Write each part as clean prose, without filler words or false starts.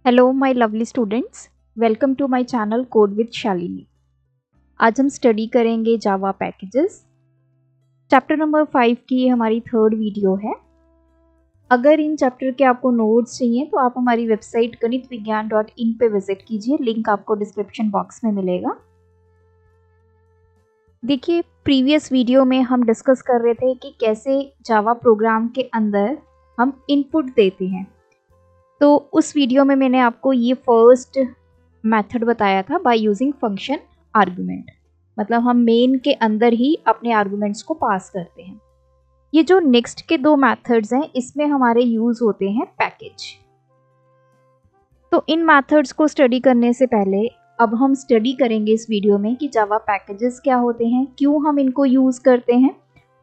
Hello my lovely students, welcome to my channel code with Shalini. आज हम study करेंगे जावा packages. Chapter number 5 की ये हमारी थर्ड वीडियो है। अगर इन चैप्टर के आपको नोट्स चाहिए तो आप हमारी वेबसाइट ganitviggyan.in पे विजिट कीजिए, लिंक आपको डिस्क्रिप्शन बॉक्स में मिलेगा। देखिए, प्रीवियस वीडियो में हम डिस्कस कर रहे थे कि कैसे जावा प्रोग्राम के अंदर हम इनपुट देते हैं। तो उस वीडियो में मैंने आपको ये फर्स्ट मेथड बताया था बाय यूजिंग फंक्शन आर्गुमेंट, मतलब हम मेन के अंदर ही अपने आर्गुमेंट्स को पास करते हैं। ये जो नेक्स्ट के दो मेथड्स हैं इसमें हमारे यूज होते हैं पैकेज। तो इन मेथड्स को स्टडी करने से पहले अब हम स्टडी करेंगे इस वीडियो में कि जावा पैकेजेस क्या होते हैं, क्यों हम इनको यूज करते हैं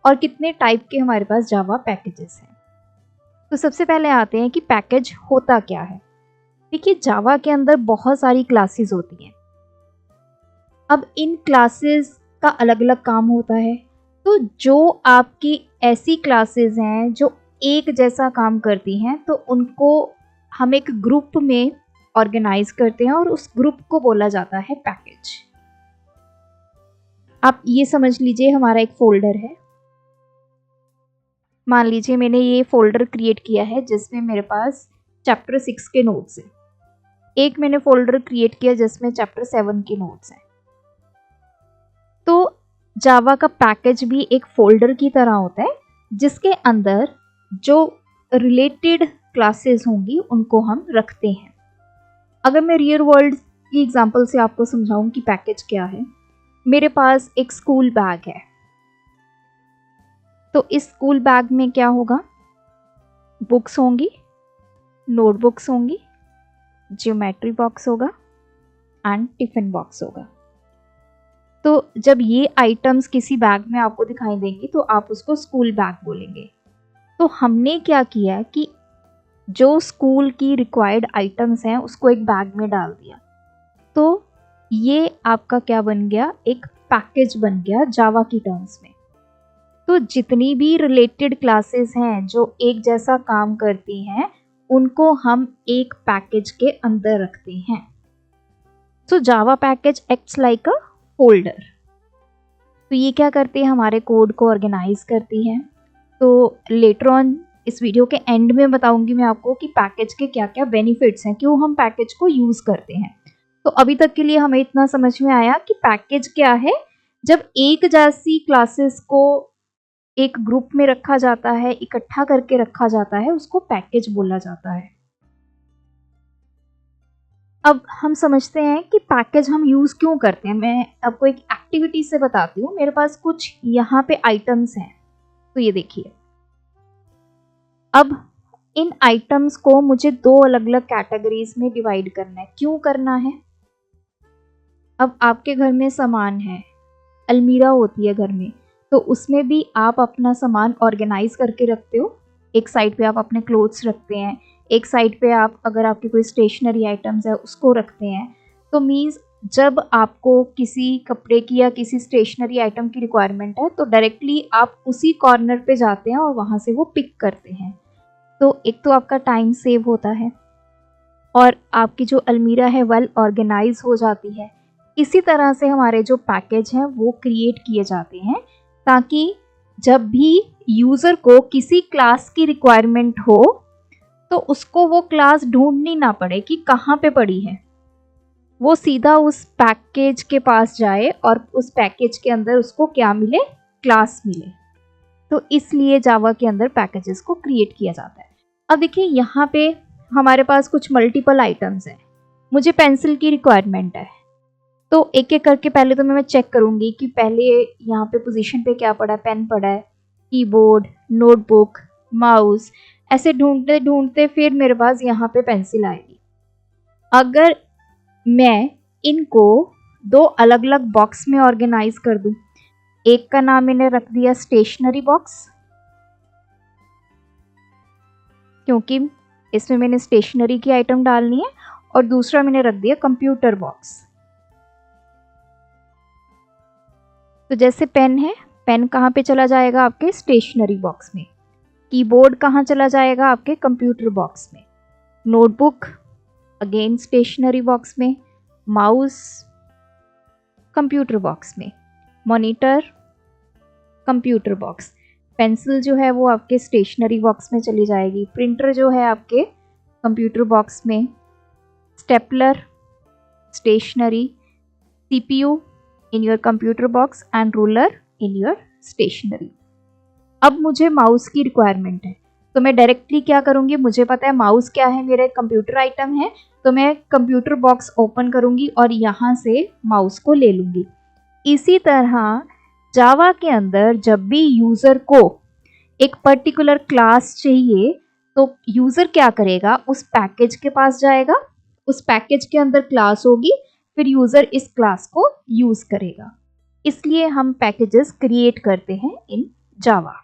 और कितने टाइप के हमारे पास जावा पैकेजेस हैं। तो सबसे पहले आते हैं कि पैकेज होता क्या है। देखिए, जावा के अंदर बहुत सारी क्लासेस होती हैं। अब इन क्लासेस का अलग अलग काम होता है। तो जो आपकी ऐसी क्लासेस हैं जो एक जैसा काम करती हैं तो उनको हम एक ग्रुप में ऑर्गेनाइज करते हैं और उस ग्रुप को बोला जाता है पैकेज। आप ये समझ लीजिए, हमारा एक फोल्डर है। मान लीजिए मैंने ये फोल्डर क्रिएट किया है जिसमें मेरे पास चैप्टर 6 के नोट्स हैं। एक मैंने फोल्डर क्रिएट किया जिसमें चैप्टर 7 के नोट्स हैं। तो जावा का पैकेज भी एक फोल्डर की तरह होता है जिसके अंदर जो रिलेटेड क्लासेस होंगी उनको हम रखते हैं। अगर मैं रियल वर्ल्ड की एग्जांपल से आपको समझाऊं कि पैकेज क्या है, मेरे पास एक स्कूल बैग है। तो इस स्कूल बैग में क्या होगा? बुक्स होंगी, नोटबुक्स होंगी, ज्योमेट्री बॉक्स होगा एंड टिफिन बॉक्स होगा। तो जब ये आइटम्स किसी बैग में आपको दिखाई देंगे तो आप उसको स्कूल बैग बोलेंगे। तो हमने क्या किया कि जो स्कूल की रिक्वायर्ड आइटम्स हैं उसको एक बैग में डाल दिया। तो ये आपका क्या बन गया? एक पैकेज बन गया जावा की टर्म्स में। तो जितनी भी रिलेटेड क्लासेस हैं जो एक जैसा काम करती हैं उनको हम एक पैकेज के अंदर रखते हैं। So Java package acts like a folder. तो ये क्या करती है? हमारे कोड को ऑर्गेनाइज करती है। तो लेटर ऑन इस वीडियो के एंड में बताऊंगी मैं आपको कि पैकेज के क्या क्या बेनिफिट्स हैं, क्यों हम पैकेज को यूज करते हैं। तो अभी तक के लिए हमें इतना समझ में आया कि पैकेज क्या है। जब एक जैसी क्लासेस को एक ग्रुप में रखा जाता है, इकट्ठा करके रखा जाता है, उसको पैकेज बोला जाता है। अब हम समझते हैं कि पैकेज हम यूज क्यों करते हैं। मैं आपको एक एक्टिविटी से बताती हूँ। मेरे पास कुछ यहाँ पे आइटम्स हैं। तो ये देखिए, अब इन आइटम्स को मुझे दो अलग अलग कैटेगरीज में डिवाइड करना है। क्यों करना है? अब आपके घर में सामान है, अलमीरा होती है घर में, तो उसमें भी आप अपना सामान ऑर्गेनाइज करके रखते हो। एक साइड पे आप अपने क्लोथ्स रखते हैं, एक साइड पे आप अगर आपके कोई स्टेशनरी आइटम्स है उसको रखते हैं। तो मीन्स जब आपको किसी कपड़े की या किसी स्टेशनरी आइटम की रिक्वायरमेंट है तो डायरेक्टली आप उसी कॉर्नर पे जाते हैं और वहाँ से वो पिक करते हैं। तो एक तो आपका टाइम सेव होता है और आपकी जो अलमीरा है वेल ऑर्गेनाइज हो जाती है। इसी तरह से हमारे जो पैकेज हैं वो क्रिएट किए जाते हैं ताकि जब भी यूज़र को किसी क्लास की रिक्वायरमेंट हो तो उसको वो क्लास ढूंढनी ना पड़े कि कहाँ पे पड़ी है। वो सीधा उस पैकेज के पास जाए और उस पैकेज के अंदर उसको क्या मिले? क्लास मिले। तो इसलिए जावा के अंदर पैकेजेस को क्रिएट किया जाता है। अब देखिए, यहाँ पे हमारे पास कुछ मल्टीपल आइटम्स हैं। मुझे पेंसिल की रिक्वायरमेंट है, तो एक एक करके पहले तो मैं चेक करूंगी कि पहले यहाँ पे पोजीशन पे क्या पड़ा है। पेन पड़ा है, कीबोर्ड, नोटबुक, माउस, ऐसे ढूंढते ढूंढते फिर मेरे पास यहाँ पे पेंसिल आएगी। अगर मैं इनको दो अलग अलग बॉक्स में ऑर्गेनाइज कर दूं, एक का नाम मैंने रख दिया स्टेशनरी बॉक्स, क्योंकि इसमें मैंने स्टेशनरी की आइटम डालनी है, और दूसरा मैंने रख दिया कंप्यूटर बॉक्स। तो जैसे पेन है, पेन कहाँ पे चला जाएगा? आपके स्टेशनरी बॉक्स में। कीबोर्ड कहाँ चला जाएगा? आपके कंप्यूटर बॉक्स में। नोटबुक अगेन स्टेशनरी बॉक्स में, माउस कंप्यूटर बॉक्स में, मॉनिटर कंप्यूटर बॉक्स, पेंसिल जो है वो आपके स्टेशनरी बॉक्स में चली जाएगी, प्रिंटर जो है आपके कंप्यूटर बॉक्स में, stapler stationery, CPU in your computer box and ruler in your stationery. अब मुझे माउस की रिक्वायरमेंट है, तो मैं डायरेक्टली क्या करूँगी, मुझे पता है माउस क्या है, मेरा कंप्यूटर आइटम है, तो मैं कंप्यूटर बॉक्स ओपन करूँगी और यहाँ से माउस को ले लूँगी। इसी तरह जावा के अंदर जब भी यूज़र को एक पर्टिकुलर क्लास चाहिए तो यूज़र क्या करेगा, उस पैकेज के पास जाएगा, उस पैकेज के अंदर क्लास होगी, फिर यूज़र इस क्लास को यूज़ करेगा। इसलिए हम पैकेजेस क्रिएट करते हैं इन जावा।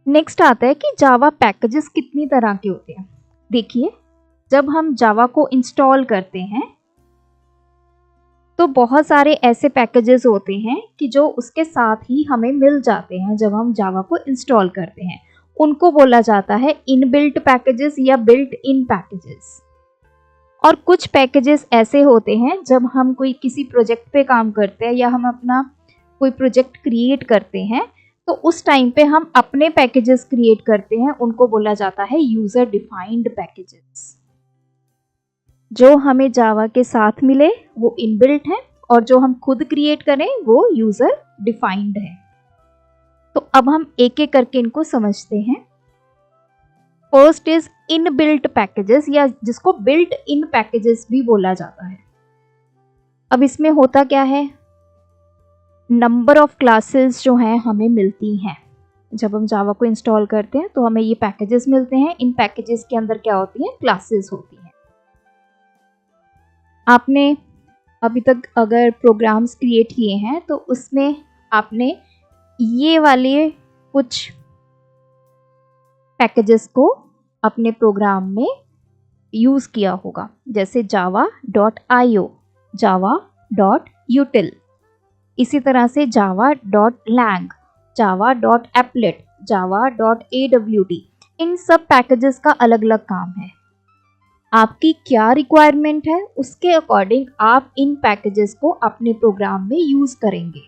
नेक्स्ट आता है कि जावा पैकेजेस कितनी तरह के होते हैं। देखिए, जब हम जावा को इंस्टॉल करते हैं तो बहुत सारे ऐसे पैकेजेस होते हैं कि जो उसके साथ ही हमें मिल जाते हैं जब हम जावा को इंस्टॉल करते हैं, उनको बोला जाता है इनबिल्ट पैकेजेस या बिल्ट इन पैकेजेस। और कुछ पैकेजेस ऐसे होते हैं जब हम कोई किसी प्रोजेक्ट पे काम करते हैं या हम अपना कोई प्रोजेक्ट क्रिएट करते हैं तो उस टाइम पे हम अपने पैकेजेस क्रिएट करते हैं, उनको बोला जाता है यूजर डिफाइंड पैकेजेस। जो हमें जावा के साथ मिले वो इनबिल्ट है और जो हम खुद क्रिएट करें वो यूजर डिफाइंड है। तो अब हम एक एक करके इनको समझते हैं। फर्स्ट इज इनबिल्ट पैकेजेस या जिसको बिल्ट इन पैकेजेस भी बोला जाता है। अब इसमें होता क्या है, नंबर ऑफ क्लासेस जो हैं हमें मिलती हैं। जब हम जावा को इंस्टॉल करते हैं तो हमें ये पैकेजेस मिलते हैं। इन पैकेजेस के अंदर क्या होती हैं, क्लासेस होती हैं। आपने अभी तक अगर प्रोग्राम्स क्रिएट किए हैं तो उसमें आपने ये वाले कुछ पैकेजेस को अपने प्रोग्राम में यूज़ किया होगा, जैसे java.io, java.util, इसी तरह से java.lang, java.applet, java.awt। इन सब पैकेजेस का अलग अलग काम है। आपकी क्या रिक्वायरमेंट है उसके अकॉर्डिंग आप इन पैकेजेस को अपने प्रोग्राम में यूज़ करेंगे।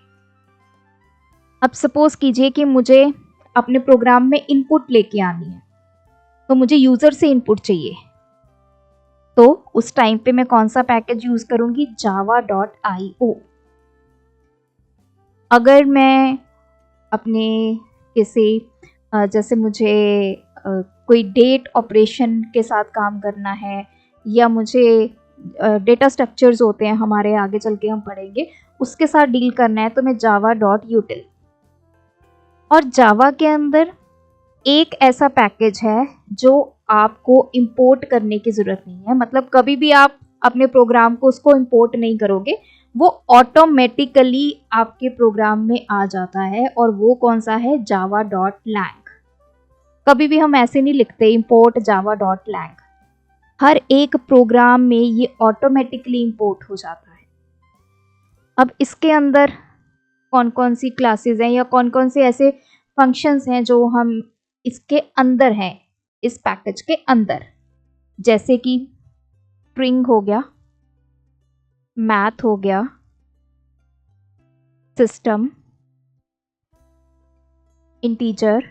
अब सपोज कीजिए कि मुझे अपने प्रोग्राम में इनपुट लेके आनी है, तो मुझे यूज़र से इनपुट चाहिए, तो उस टाइम पे मैं कौन सा पैकेज यूज़ करूँगी, java.io। अगर मैं अपने किसी जैसे मुझे कोई डेट ऑपरेशन के साथ काम करना है या मुझे डेटा स्ट्रक्चर्स होते हैं हमारे, आगे चल के हम पढ़ेंगे, उसके साथ डील करना है, तो मैं java.util। और जावा के अंदर एक ऐसा पैकेज है जो आपको इंपोर्ट करने की ज़रूरत नहीं है, मतलब कभी भी आप अपने प्रोग्राम को उसको इंपोर्ट नहीं करोगे, वो ऑटोमेटिकली आपके प्रोग्राम में आ जाता है। और वो कौन सा है, java.lang। कभी भी हम ऐसे नहीं लिखते इंपोर्ट java.lang, हर एक प्रोग्राम में ये ऑटोमेटिकली इंपोर्ट हो जाता है। अब इसके अंदर कौन कौन सी क्लासेस हैं या कौन कौन से ऐसे फंक्शंस हैं जो हम इसके अंदर हैं, इस पैकेज के अंदर, जैसे कि स्ट्रिंग हो गया, मैथ हो गया, सिस्टम, इंटीजर,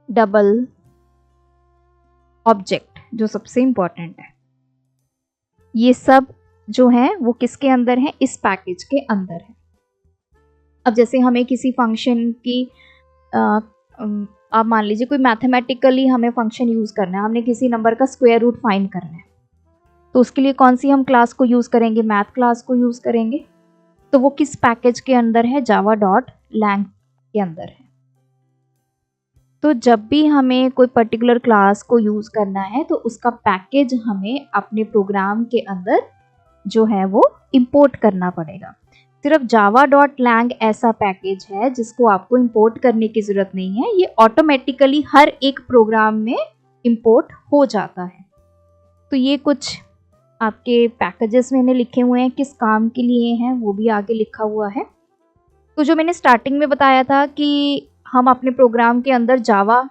डबल, ऑब्जेक्ट जो सबसे इंपॉर्टेंट है, ये सब जो है वो किसके अंदर है, इस पैकेज के अंदर है। अब जैसे हमें किसी फंक्शन की आप मान लीजिए कोई मैथमेटिकली हमें फंक्शन यूज़ करना है, हमने किसी नंबर का स्क्वायर रूट फाइंड करना है, तो उसके लिए कौन सी हम क्लास को यूज़ करेंगे, मैथ क्लास को यूज़ करेंगे। तो वो किस पैकेज के अंदर है, java.lang के अंदर है। तो जब भी हमें कोई पर्टिकुलर क्लास को यूज़ करना है तो उसका पैकेज हमें अपने प्रोग्राम के अंदर जो है वो इंपोर्ट करना पड़ेगा। सिर्फ java.lang ऐसा पैकेज है जिसको आपको इंपोर्ट करने की ज़रूरत नहीं है, ये ऑटोमेटिकली हर एक प्रोग्राम में इंपोर्ट हो जाता है। तो ये कुछ आपके पैकेजेस मैंने लिखे हुए हैं, किस काम के लिए हैं वो भी आगे लिखा हुआ है। तो जो मैंने स्टार्टिंग में बताया था कि हम अपने प्रोग्राम के अंदर जावा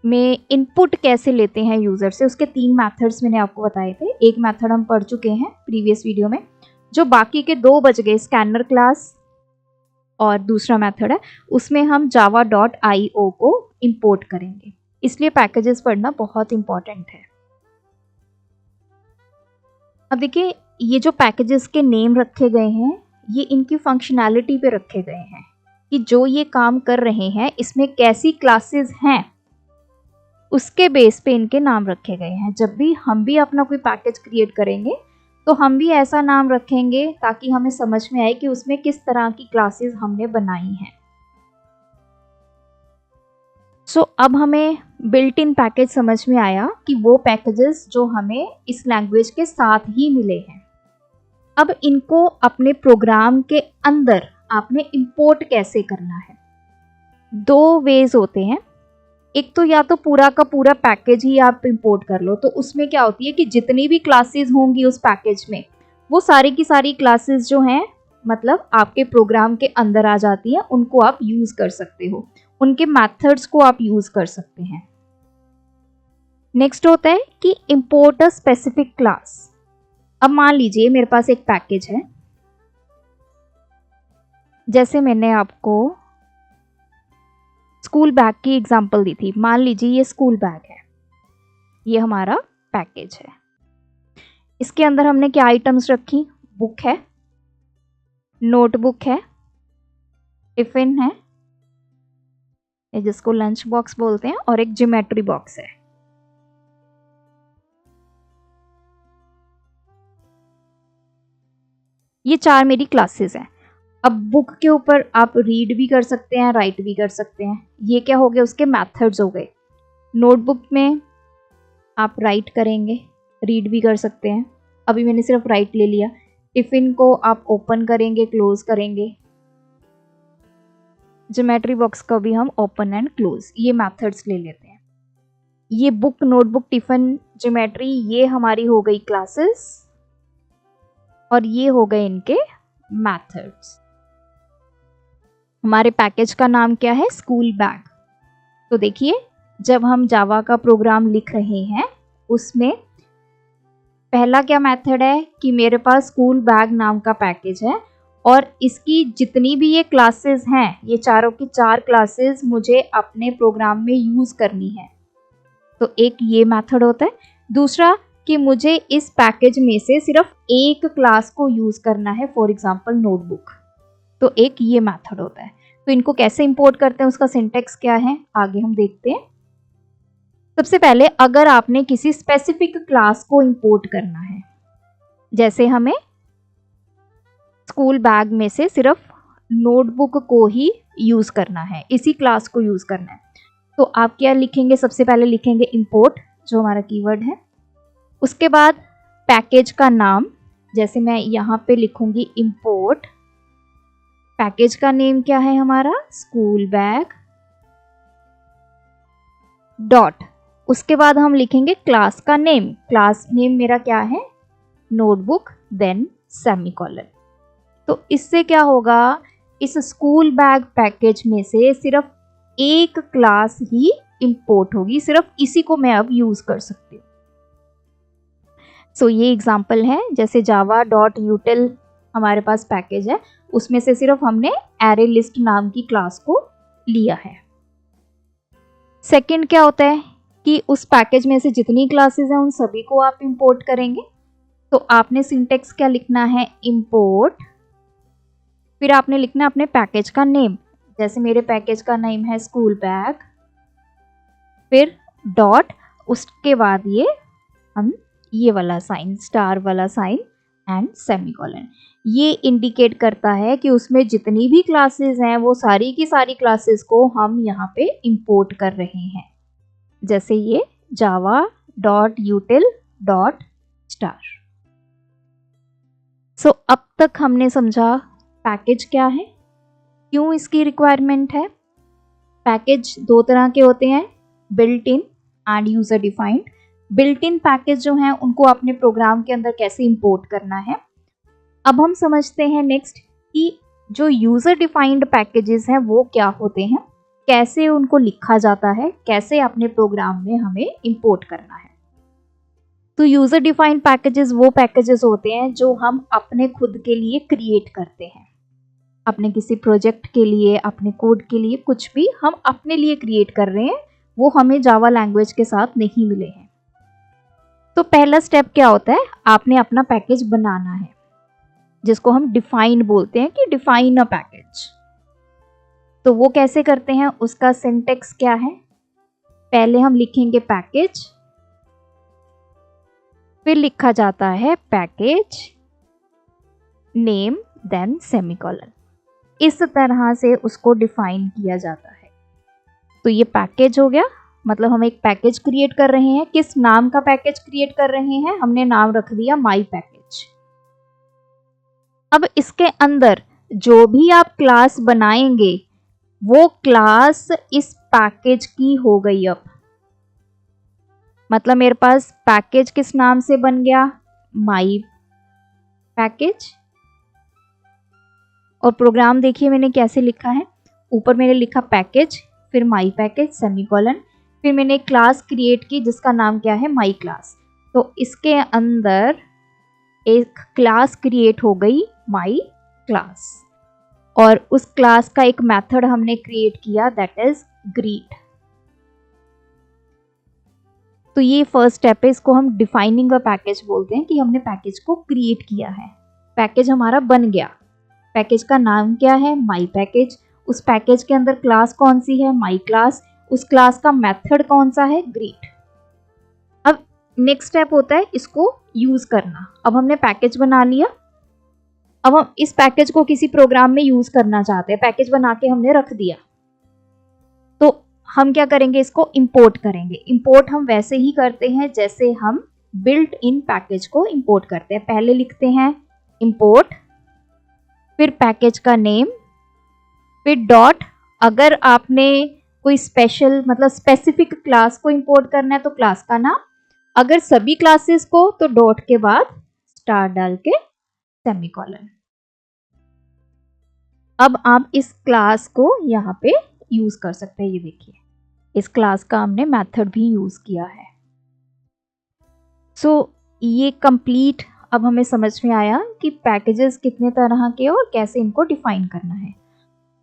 में इनपुट कैसे लेते हैं यूज़र से, उसके 3 मेथड्स मैंने आपको बताए थे। एक मेथड हम पढ़ चुके हैं प्रीवियस वीडियो में, जो बाकी के 2 बच गए, स्कैनर क्लास और दूसरा मेथड है उसमें हम java.io को इंपोर्ट करेंगे। इसलिए पैकेजेस पढ़ना बहुत इंपॉर्टेंट है। अब देखिए, ये जो पैकेजेस के नेम रखे गए हैं ये इनकी फंक्शनैलिटी पे रखे गए हैं कि जो ये काम कर रहे हैं इसमें कैसी क्लासेस हैं, उसके बेस पे इनके नाम रखे गए हैं। जब भी हम भी अपना कोई पैकेज क्रिएट करेंगे तो हम भी ऐसा नाम रखेंगे ताकि हमें समझ में आए कि उसमें किस तरह की क्लासेस हमने बनाई हैं। अब हमें बिल्ट इन पैकेज समझ में आया कि वो पैकेजेस जो हमें इस लैंग्वेज के साथ ही मिले हैं। अब इनको अपने प्रोग्राम के अंदर आपने इंपोर्ट कैसे करना है। 2 वेज होते हैं। एक तो या तो पूरा का पूरा पैकेज ही आप इंपोर्ट कर लो, तो उसमें क्या होती है कि जितनी भी क्लासेस होंगी उस पैकेज में वो सारी की सारी क्लासेस जो हैं मतलब आपके प्रोग्राम के अंदर आ जाती हैं, उनको आप यूज़ कर सकते हो, उनके मेथड्स को आप यूज़ कर सकते हैं। नेक्स्ट होता है कि इंपोर्ट अ स्पेसिफिक क्लास। अब मान लीजिए मेरे पास एक पैकेज है, जैसे मैंने आपको स्कूल बैग की एग्जांपल दी थी। मान लीजिए ये स्कूल बैग है, ये हमारा पैकेज है। इसके अंदर हमने क्या आइटम्स रखी, बुक है, नोटबुक है, टिफिन है जिसको लंच बॉक्स बोलते हैं, और एक ज्योमेट्री बॉक्स है। ये 4 मेरी क्लासेस हैं। अब बुक के ऊपर आप रीड भी कर सकते हैं, राइट भी कर सकते हैं। ये क्या हो गए, उसके मेथड्स हो गए। नोटबुक में आप राइट करेंगे, रीड भी कर सकते हैं, अभी मैंने सिर्फ राइट ले लिया। टिफिन को आप ओपन करेंगे, क्लोज करेंगे। ज्योमेट्री बॉक्स का भी हम ओपन एंड क्लोज, ये मेथड्स ले लेते हैं। ये बुक, नोटबुक, टिफिन, ज्योमेट्री, ये हमारी हो गई क्लासेस और ये हो गए इनके मेथड्स। हमारे पैकेज का नाम क्या है, स्कूल बैग। तो देखिए, जब हम जावा का प्रोग्राम लिख रहे हैं उसमें पहला क्या मेथड है कि मेरे पास स्कूल बैग नाम का पैकेज है और इसकी जितनी भी ये क्लासेस हैं, ये चारों की 4 क्लासेस मुझे अपने प्रोग्राम में यूज़ करनी है। तो एक ये मेथड होता है। दूसरा कि मुझे इस पैकेज में से सिर्फ एक क्लास को यूज़ करना है, फॉर एग्जांपल नोटबुक, तो एक ये मेथड होता है। तो इनको कैसे इंपोर्ट करते हैं, उसका सिंटेक्स क्या है, आगे हम देखते हैं। सबसे पहले अगर आपने किसी स्पेसिफिक क्लास को इंपोर्ट करना है, जैसे हमें स्कूल बैग में से सिर्फ नोटबुक को ही यूज़ करना है, इसी क्लास को यूज़ करना है, तो आप क्या लिखेंगे, सबसे पहले लिखेंगे इंपोर्ट, जो हमारा कीवर्ड है। उसके बाद पैकेज का नाम, जैसे मैं यहाँ पे लिखूंगी इंपोर्ट, पैकेज का नेम क्या है हमारा, स्कूल बैग, डॉट, उसके बाद हम लिखेंगे क्लास का नेम, क्लास नेम मेरा क्या है, नोटबुक, देन सेमीकोलन। तो इससे क्या होगा, इस स्कूल बैग पैकेज में से सिर्फ एक क्लास ही इंपोर्ट होगी, सिर्फ इसी को मैं अब यूज कर सकती हूँ। सो ये एग्जांपल है, जैसे java.util हमारे पास पैकेज है, उसमें से सिर्फ हमने एरे लिस्ट नाम की क्लास को लिया है। सेकंड क्या होता है कि उस पैकेज में से जितनी क्लासेस हैं उन सभी को आप इंपोर्ट करेंगे। तो आपने सिंटेक्स क्या लिखना है, इंपोर्ट, फिर आपने लिखना अपने पैकेज का नेम, जैसे मेरे पैकेज का नेम है स्कूल बैग, फिर डॉट, उसके बाद ये वाला साइन, स्टार वाला साइन एंड सेमीकोलन। ये इंडिकेट करता है कि उसमें जितनी भी क्लासेस हैं वो सारी की सारी क्लासेस को हम यहाँ पे इंपोर्ट कर रहे हैं, जैसे ये java.util.star। सो अब तक हमने समझा पैकेज क्या है, क्यों इसकी रिक्वायरमेंट है। पैकेज 2 तरह के होते हैं, built in and user defined. Built in package जो हैं उनको अपने प्रोग्राम के अंदर कैसे इंपोर्ट करना है। अब हम समझते हैं नेक्स्ट कि जो यूजर डिफाइंड पैकेजेस हैं वो क्या होते हैं। कैसे उनको लिखा जाता है, कैसे अपने प्रोग्राम में हमें इंपोर्ट करना है। तो यूजर डिफाइंड पैकेजेस वो पैकेजेस होते हैं जो हम अपने खुद के लिए क्रिएट करते हैं, अपने किसी प्रोजेक्ट के लिए, अपने कोड के लिए, कुछ भी हम अपने लिए क्रिएट कर रहे हैं, वो हमें जावा लैंग्वेज के साथ नहीं मिले हैं। तो पहला स्टेप क्या होता है, आपने अपना पैकेज बनाना है, जिसको हम डिफाइन बोलते हैं कि डिफाइन अ पैकेज। तो वो कैसे करते हैं, उसका सिंटेक्स क्या है, पहले हम लिखेंगे पैकेज, फिर लिखा जाता है पैकेज नेम देन सेमीकोलन। इस तरह से उसको डिफाइन किया जाता है। तो ये पैकेज हो गया, मतलब हम एक पैकेज क्रिएट कर रहे हैं। किस नाम का पैकेज क्रिएट कर रहे हैं, हमने नाम रख दिया माई पैकेज। अब इसके अंदर जो भी आप क्लास बनाएंगे वो क्लास इस पैकेज की हो गई। अब मतलब मेरे पास पैकेज किस नाम से बन गया, माई पैकेज। और प्रोग्राम देखिए मैंने कैसे लिखा है, ऊपर मैंने लिखा पैकेज, फिर माई पैकेज सेमीकोलन, फिर मैंने एक क्लास क्रिएट की जिसका नाम क्या है, माई क्लास। तो इसके अंदर एक क्लास क्रिएट हो गई माई क्लास, और उस क्लास का एक मेथड हमने क्रिएट किया, दैट इज ग्रीट। तो ये फर्स्ट स्टेप है, इसको हम डिफाइनिंग अ पैकेज बोलते हैं कि हमने पैकेज को क्रिएट किया है, पैकेज हमारा बन गया। पैकेज का नाम क्या है, माई पैकेज। उस पैकेज के अंदर क्लास कौन सी है, माई क्लास। उस क्लास का मेथड कौन सा है, ग्रीट। अब नेक्स्ट स्टेप होता है इसको यूज करना। अब हमने पैकेज बना लिया, अब हम इस पैकेज को किसी प्रोग्राम में यूज करना चाहते हैं, पैकेज बना के हमने रख दिया, तो हम क्या करेंगे, इसको इंपोर्ट करेंगे। इंपोर्ट हम वैसे ही करते हैं जैसे हम बिल्ट इन पैकेज को इंपोर्ट करते हैं। पहले लिखते हैं इंपोर्ट, फिर पैकेज का नेम, फिर डॉट। अगर आपने कोई स्पेशल मतलब स्पेसिफिक क्लास को इंपोर्ट करना है तो क्लास का नाम, अगर सभी क्लासेस को तो डॉट के बाद स्टार डाल के सेमीकोलन। अब आप इस क्लास को यहाँ पे यूज कर सकते हैं। ये देखिए इस क्लास का हमने मेथड भी यूज किया है। सो ये कंप्लीट अब हमें समझ में आया कि पैकेजेस कितने तरह के और कैसे इनको डिफाइन करना है।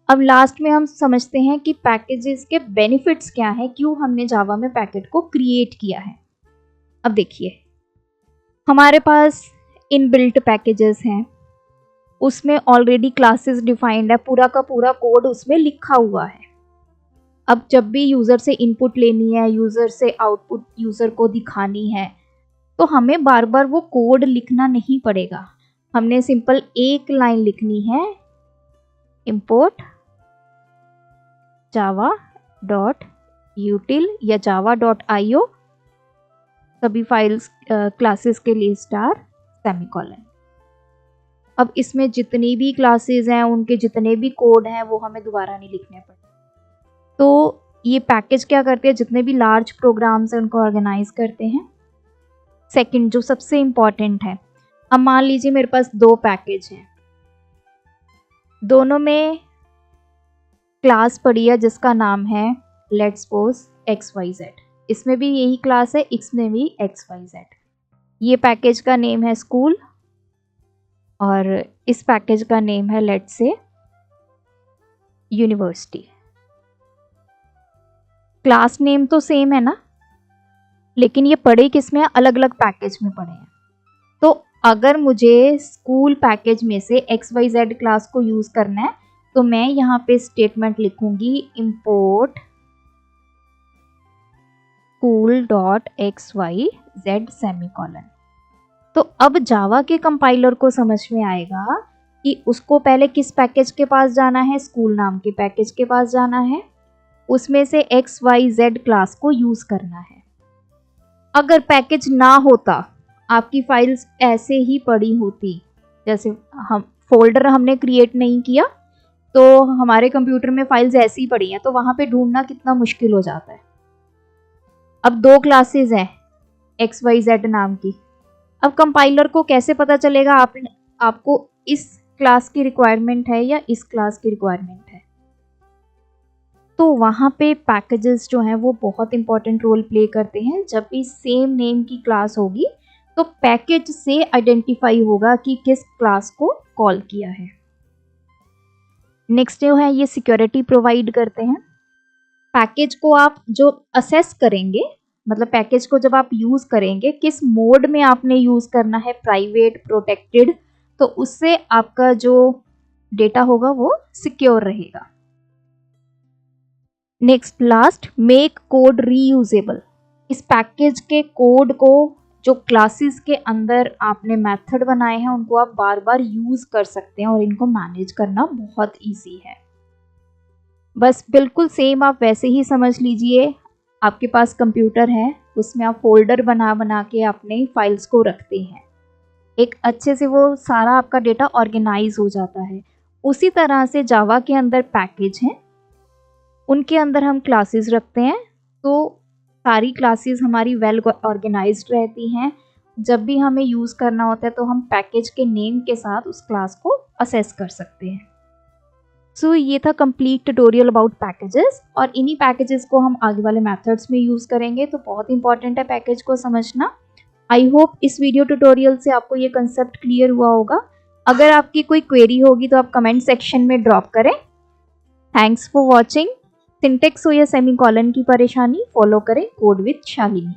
अब लास्ट में हम समझते हैं कि पैकेजेस के बेनिफिट्स क्या है, क्यों हमने जावा में पैकेज को क्रिएट किया है। अब देखिए हमारे पास इनबिल्ट पैकेजेस हैं, उसमें ऑलरेडी क्लासेस डिफाइंड है, पूरा का पूरा कोड उसमें लिखा हुआ है। अब जब भी यूज़र से इनपुट लेनी है, यूज़र से आउटपुट यूज़र को दिखानी है, तो हमें बार बार वो कोड लिखना नहीं पड़ेगा। हमने सिंपल एक लाइन लिखनी है, import java.util या java.io, सभी फाइल्स क्लासेस के लिए स्टार सेमीकोलन। अब इसमें जितनी भी क्लासेस हैं उनके जितने भी कोड हैं वो हमें दोबारा नहीं लिखने पड़ते। तो ये पैकेज क्या करते हैं, जितने भी लार्ज प्रोग्राम्स हैं उनको ऑर्गेनाइज करते हैं। सेकंड जो सबसे इम्पॉर्टेंट है, अब मान लीजिए मेरे पास दो पैकेज हैं, दोनों में क्लास पड़ी है जिसका नाम है लेट्स सपोज XYZ। इसमें भी यही क्लास है, इसमें भी XYZ। ये पैकेज का नेम है स्कूल और इस पैकेज का नेम है let's say university. Class name तो सेम है ना, लेकिन ये पड़े किस में, अलग अलग पैकेज में पड़े हैं। तो अगर मुझे स्कूल पैकेज में से XYZ क्लास को यूज करना है तो मैं यहाँ पे स्टेटमेंट लिखूंगी import school.xyz सेमीकोलन। तो अब जावा के कंपाइलर को समझ में आएगा कि उसको पहले किस पैकेज के पास जाना है, स्कूल नाम के पैकेज के पास जाना है, उसमें से XYZ क्लास को यूज करना है। अगर पैकेज ना होता, आपकी फाइल्स ऐसे ही पड़ी होती, जैसे हम फोल्डर हमने क्रिएट नहीं किया तो हमारे कंप्यूटर में फाइल्स ऐसी ही पड़ी हैं, तो वहाँ पे ढूंढना कितना मुश्किल हो जाता है। अब दो क्लासेस हैं XYZ नाम की, अब कंपाइलर को कैसे पता चलेगा आपको इस क्लास की रिक्वायरमेंट है या इस क्लास की रिक्वायरमेंट है। तो वहाँ पे पैकेजेस जो हैं वो बहुत इंपॉर्टेंट रोल प्ले करते हैं। जब भी सेम नेम की क्लास होगी तो पैकेज से आइडेंटिफाई होगा कि किस क्लास को कॉल किया है। नेक्स्ट जो है ये सिक्योरिटी प्रोवाइड करते हैं। पैकेज को आप जो असेस करेंगे, मतलब पैकेज को जब आप यूज़ करेंगे किस मोड में आपने यूज़ करना है, प्राइवेट, प्रोटेक्टेड, तो उससे आपका जो डेटा होगा वो सिक्योर रहेगा। Next last, make code reusable. इस पैकेज के कोड को जो क्लासेस के अंदर आपने मेथड बनाए हैं उनको आप बार बार यूज़ कर सकते हैं और इनको मैनेज करना बहुत ईजी है। बस बिल्कुल सेम आप वैसे ही समझ लीजिए, आपके पास कंप्यूटर है, उसमें आप फोल्डर बना बना के अपने फाइल्स को रखते हैं, एक अच्छे से वो सारा आपका डेटा ऑर्गेनाइज हो जाता है। उसी तरह से जावा के अंदर पैकेज हैं, उनके अंदर हम क्लासेस रखते हैं, तो सारी क्लासेस हमारी वेल ऑर्गेनाइज्ड रहती हैं। जब भी हमें यूज़ करना होता है तो हम पैकेज के नेम के साथ उस क्लास को असेस कर सकते हैं। सो ये था कंप्लीट ट्यूटोरियल अबाउट पैकेजेस, और इन्हीं पैकेजेस को हम आगे वाले मेथड्स में यूज़ करेंगे, तो बहुत इंपॉर्टेंट है पैकेज को समझना। आई होप इस वीडियो ट्यूटोरियल से आपको ये कंसेप्ट क्लियर हुआ होगा। अगर आपकी कोई क्वेरी होगी तो आप कमेंट सेक्शन में ड्रॉप करें। Thanks for watching. सिंटेक्स हो या सेमीकोलन की परेशानी, फॉलो करें कोड विद शालिनी।